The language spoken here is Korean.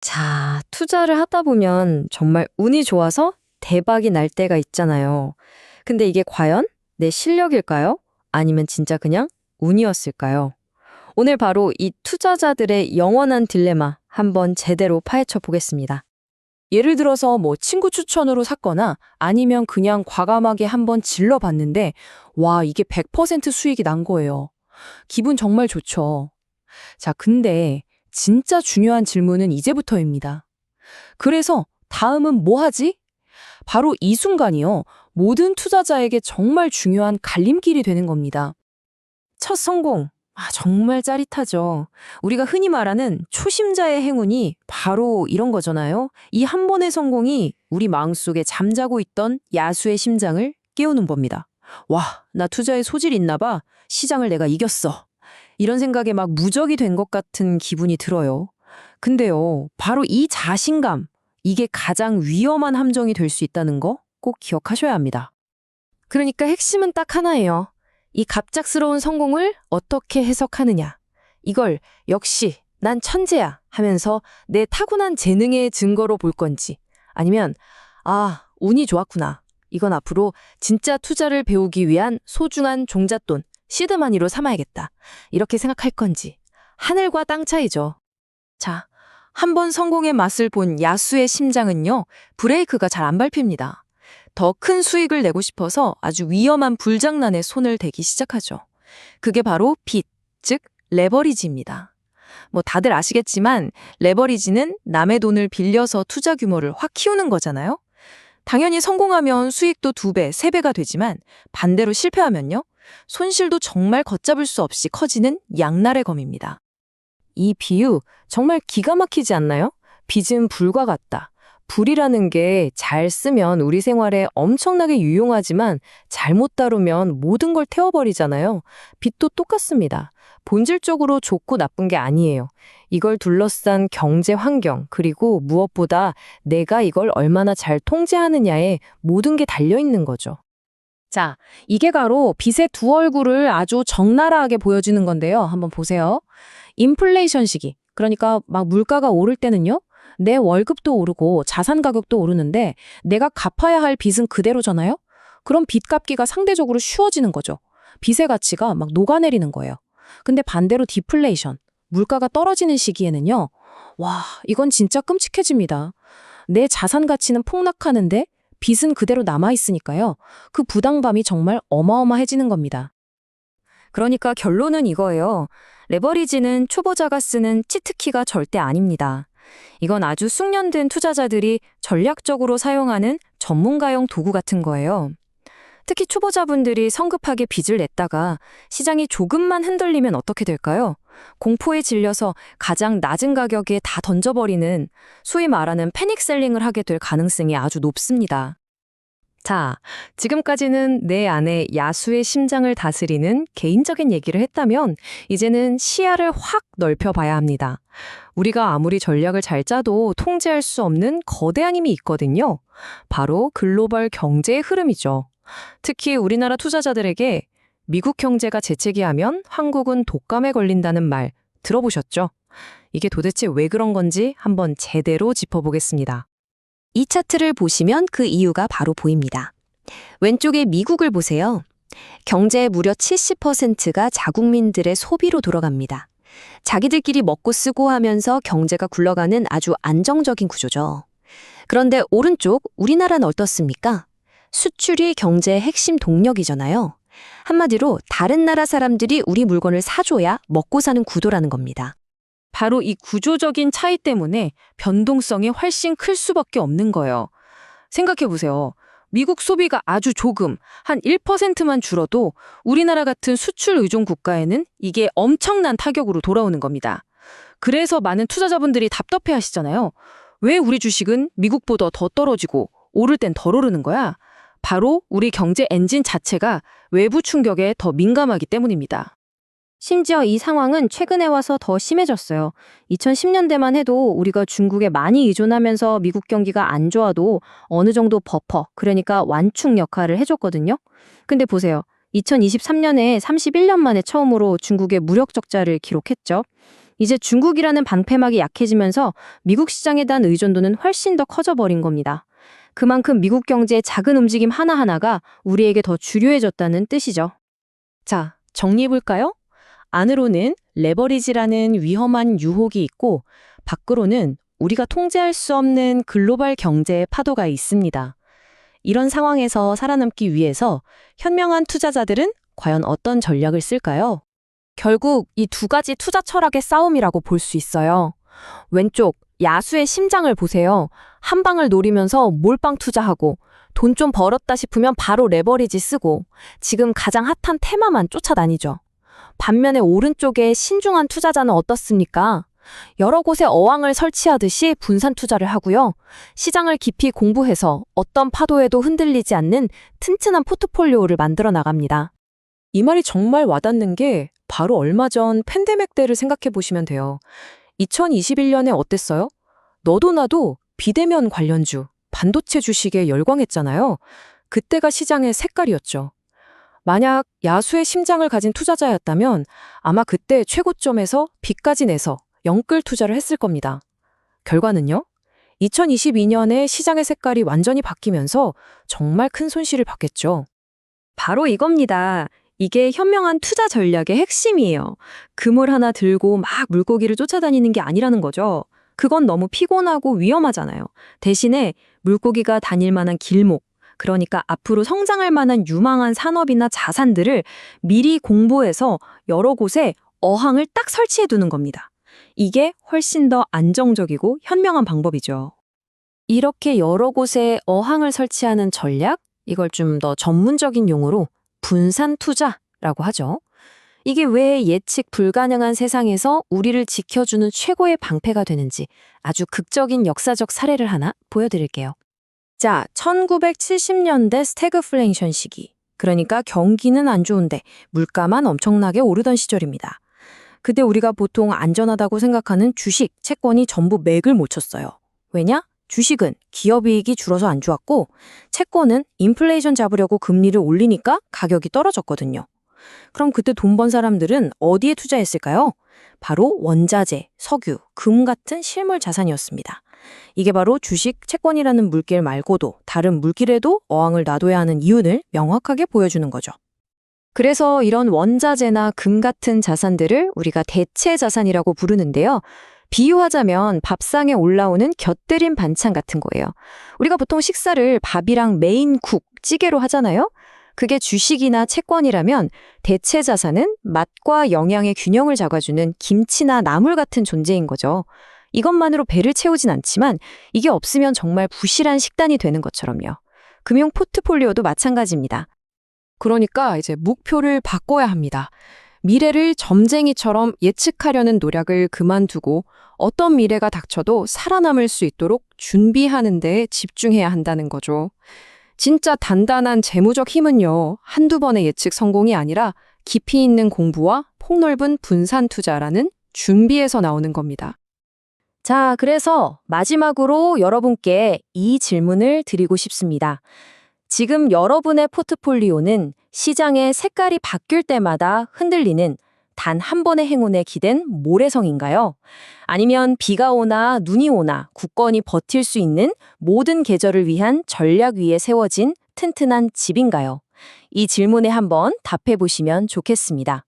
자, 투자를 하다 보면 정말 운이 좋아서 대박이 날 때가 있잖아요. 근데 이게 과연 내 실력일까요? 아니면 진짜 그냥 운이었을까요? 오늘 바로 이 투자자들의 영원한 딜레마 한번 제대로 파헤쳐 보겠습니다. 예를 들어서 뭐 친구 추천으로 샀거나 아니면 그냥 과감하게 한번 질러봤는데 와, 이게 100% 수익이 난 거예요. 기분 정말 좋죠. 자, 근데 진짜 중요한 질문은 이제부터입니다. 그래서 다음은 뭐 하지? 바로 이 순간이요. 모든 투자자에게 정말 중요한 갈림길이 되는 겁니다. 첫 성공. 정말 짜릿하죠. 우리가 흔히 말하는 초심자의 행운이 바로 이런 거잖아요. 이 한 번의 성공이 우리 마음속에 잠자고 있던 야수의 심장을 깨우는 법니다. 와, 나 투자에 소질 있나 봐. 시장을 내가 이겼어. 이런 생각에 막 무적이 된 것 같은 기분이 들어요. 근데요, 바로 이 자신감, 이게 가장 위험한 함정이 될 수 있다는 거 꼭 기억하셔야 합니다. 그러니까 핵심은 딱 하나예요. 이 갑작스러운 성공을 어떻게 해석하느냐. 이걸 역시 난 천재야 하면서 내 타고난 재능의 증거로 볼 건지, 아니면 운이 좋았구나. 이건 앞으로 진짜 투자를 배우기 위한 소중한 종잣돈, 시드머니로 삼아야겠다. 이렇게 생각할 건지. 하늘과 땅 차이죠. 자, 한 번 성공의 맛을 본 야수의 심장은요, 브레이크가 잘 안 밟힙니다. 더 큰 수익을 내고 싶어서 아주 위험한 불장난에 손을 대기 시작하죠. 그게 바로 빚, 즉 레버리지입니다. 뭐 다들 아시겠지만 레버리지는 남의 돈을 빌려서 투자 규모를 확 키우는 거잖아요. 당연히 성공하면 수익도 2배, 3배가 되지만 반대로 실패하면요, 손실도 정말 걷잡을 수 없이 커지는 양날의 검입니다. 이 비유 정말 기가 막히지 않나요? 빚은 불과 같다. 불이라는 게 잘 쓰면 우리 생활에 엄청나게 유용하지만 잘못 다루면 모든 걸 태워버리잖아요. 빚도 똑같습니다. 본질적으로 좋고 나쁜 게 아니에요. 이걸 둘러싼 경제 환경, 그리고 무엇보다 내가 이걸 얼마나 잘 통제하느냐에 모든 게 달려있는 거죠. 자, 이게 바로 빚의 두 얼굴을 아주 적나라하게 보여주는 건데요. 한번 보세요. 인플레이션 시기, 그러니까 막 물가가 오를 때는요, 내 월급도 오르고 자산 가격도 오르는데 내가 갚아야 할 빚은 그대로잖아요? 그럼 빚 갚기가 상대적으로 쉬워지는 거죠. 빚의 가치가 막 녹아내리는 거예요. 근데 반대로 디플레이션, 물가가 떨어지는 시기에는요, 와, 이건 진짜 끔찍해집니다. 내 자산 가치는 폭락하는데 빚은 그대로 남아있으니까요. 그 부담감이 정말 어마어마해지는 겁니다. 그러니까 결론은 이거예요. 레버리지는 초보자가 쓰는 치트키가 절대 아닙니다. 이건 아주 숙련된 투자자들이 전략적으로 사용하는 전문가용 도구 같은 거예요. 특히 초보자분들이 성급하게 빚을 냈다가 시장이 조금만 흔들리면 어떻게 될까요? 공포에 질려서 가장 낮은 가격에 다 던져버리는, 소위 말하는 패닉셀링을 하게 될 가능성이 아주 높습니다. 자, 지금까지는 내 안에 야수의 심장을 다스리는 개인적인 얘기를 했다면 이제는 시야를 확 넓혀봐야 합니다. 우리가 아무리 전략을 잘 짜도 통제할 수 없는 거대한 힘이 있거든요. 바로 글로벌 경제의 흐름이죠. 특히 우리나라 투자자들에게 미국 경제가 재채기하면 한국은 독감에 걸린다는 말 들어보셨죠? 이게 도대체 왜 그런 건지 한번 제대로 짚어보겠습니다. 이 차트를 보시면 그 이유가 바로 보입니다. 왼쪽에 미국을 보세요. 경제의 무려 70%가 자국민들의 소비로 돌아갑니다. 자기들끼리 먹고 쓰고 하면서 경제가 굴러가는 아주 안정적인 구조죠. 그런데 오른쪽 우리나라는 어떻습니까? 수출이 경제의 핵심 동력이잖아요. 한마디로 다른 나라 사람들이 우리 물건을 사줘야 먹고 사는 구도라는 겁니다. 바로 이 구조적인 차이 때문에 변동성이 훨씬 클 수밖에 없는 거예요. 생각해보세요. 미국 소비가 아주 조금, 한 1%만 줄어도 우리나라 같은 수출 의존 국가에는 이게 엄청난 타격으로 돌아오는 겁니다. 그래서 많은 투자자분들이 답답해 하시잖아요. 왜 우리 주식은 미국보다 더 떨어지고 오를 땐 덜 오르는 거야? 바로 우리 경제 엔진 자체가 외부 충격에 더 민감하기 때문입니다. 심지어 이 상황은 최근에 와서 더 심해졌어요. 2010년대만 해도 우리가 중국에 많이 의존하면서 미국 경기가 안 좋아도 어느 정도 버퍼, 그러니까 완충 역할을 해줬거든요. 근데 보세요. 2023년에 31년 만에 처음으로 중국의 무역 적자를 기록했죠. 이제 중국이라는 방패막이 약해지면서 미국 시장에 대한 의존도는 훨씬 더 커져버린 겁니다. 그만큼 미국 경제의 작은 움직임 하나하나가 우리에게 더 주류해졌다는 뜻이죠. 자, 정리해볼까요? 안으로는 레버리지라는 위험한 유혹이 있고, 밖으로는 우리가 통제할 수 없는 글로벌 경제의 파도가 있습니다. 이런 상황에서 살아남기 위해서 현명한 투자자들은 과연 어떤 전략을 쓸까요? 결국 이 두 가지 투자 철학의 싸움이라고 볼 수 있어요. 왼쪽, 야수의 심장을 보세요. 한 방을 노리면서 몰빵 투자하고 돈 좀 벌었다 싶으면 바로 레버리지 쓰고 지금 가장 핫한 테마만 쫓아다니죠. 반면에 오른쪽의 신중한 투자자는 어떻습니까? 여러 곳에 어항을 설치하듯이 분산 투자를 하고요. 시장을 깊이 공부해서 어떤 파도에도 흔들리지 않는 튼튼한 포트폴리오를 만들어 나갑니다. 이 말이 정말 와닿는 게 바로 얼마 전 팬데믹 때를 생각해 보시면 돼요. 2021년에 어땠어요? 너도 나도 비대면 관련주, 반도체 주식에 열광했잖아요. 그때가 시장의 색깔이었죠. 만약 야수의 심장을 가진 투자자였다면 아마 그때 최고점에서 빚까지 내서 영끌 투자를 했을 겁니다. 결과는요? 2022년에 시장의 색깔이 완전히 바뀌면서 정말 큰 손실을 봤겠죠. 바로 이겁니다. 이게 현명한 투자 전략의 핵심이에요. 그물 하나 들고 막 물고기를 쫓아다니는 게 아니라는 거죠. 그건 너무 피곤하고 위험하잖아요. 대신에 물고기가 다닐 만한 길목, 그러니까 앞으로 성장할 만한 유망한 산업이나 자산들을 미리 공부해서 여러 곳에 어항을 딱 설치해 두는 겁니다. 이게 훨씬 더 안정적이고 현명한 방법이죠. 이렇게 여러 곳에 어항을 설치하는 전략? 이걸 좀 더 전문적인 용어로 분산 투자라고 하죠. 이게 왜 예측 불가능한 세상에서 우리를 지켜주는 최고의 방패가 되는지 아주 극적인 역사적 사례를 하나 보여드릴게요. 자, 1970년대 스태그플레이션 시기. 그러니까 경기는 안 좋은데 물가만 엄청나게 오르던 시절입니다. 그때 우리가 보통 안전하다고 생각하는 주식, 채권이 전부 맥을 못 쳤어요. 왜냐? 주식은 기업이익이 줄어서 안 좋았고 채권은 인플레이션 잡으려고 금리를 올리니까 가격이 떨어졌거든요. 그럼 그때 돈 번 사람들은 어디에 투자했을까요? 바로 원자재, 석유, 금 같은 실물 자산이었습니다. 이게 바로 주식, 채권이라는 물길 말고도 다른 물길에도 어항을 놔둬야 하는 이유를 명확하게 보여주는 거죠. 그래서 이런 원자재나 금 같은 자산들을 우리가 대체 자산이라고 부르는데요. 비유하자면 밥상에 올라오는 곁들인 반찬 같은 거예요. 우리가 보통 식사를 밥이랑 메인 국, 찌개로 하잖아요. 그게 주식이나 채권이라면 대체 자산은 맛과 영양의 균형을 잡아주는 김치나 나물 같은 존재인 거죠. 이것만으로 배를 채우진 않지만 이게 없으면 정말 부실한 식단이 되는 것처럼요. 금융 포트폴리오도 마찬가지입니다. 그러니까 이제 목표를 바꿔야 합니다. 미래를 점쟁이처럼 예측하려는 노력을 그만두고 어떤 미래가 닥쳐도 살아남을 수 있도록 준비하는 데 집중해야 한다는 거죠. 진짜 단단한 재무적 힘은요, 한두 번의 예측 성공이 아니라 깊이 있는 공부와 폭넓은 분산 투자라는 준비에서 나오는 겁니다. 자, 그래서 마지막으로 여러분께 이 질문을 드리고 싶습니다. 지금 여러분의 포트폴리오는 시장의 색깔이 바뀔 때마다 흔들리는 단 한 번의 행운에 기댄 모래성인가요? 아니면 비가 오나 눈이 오나 굳건히 버틸 수 있는 모든 계절을 위한 전략 위에 세워진 튼튼한 집인가요? 이 질문에 한번 답해 보시면 좋겠습니다.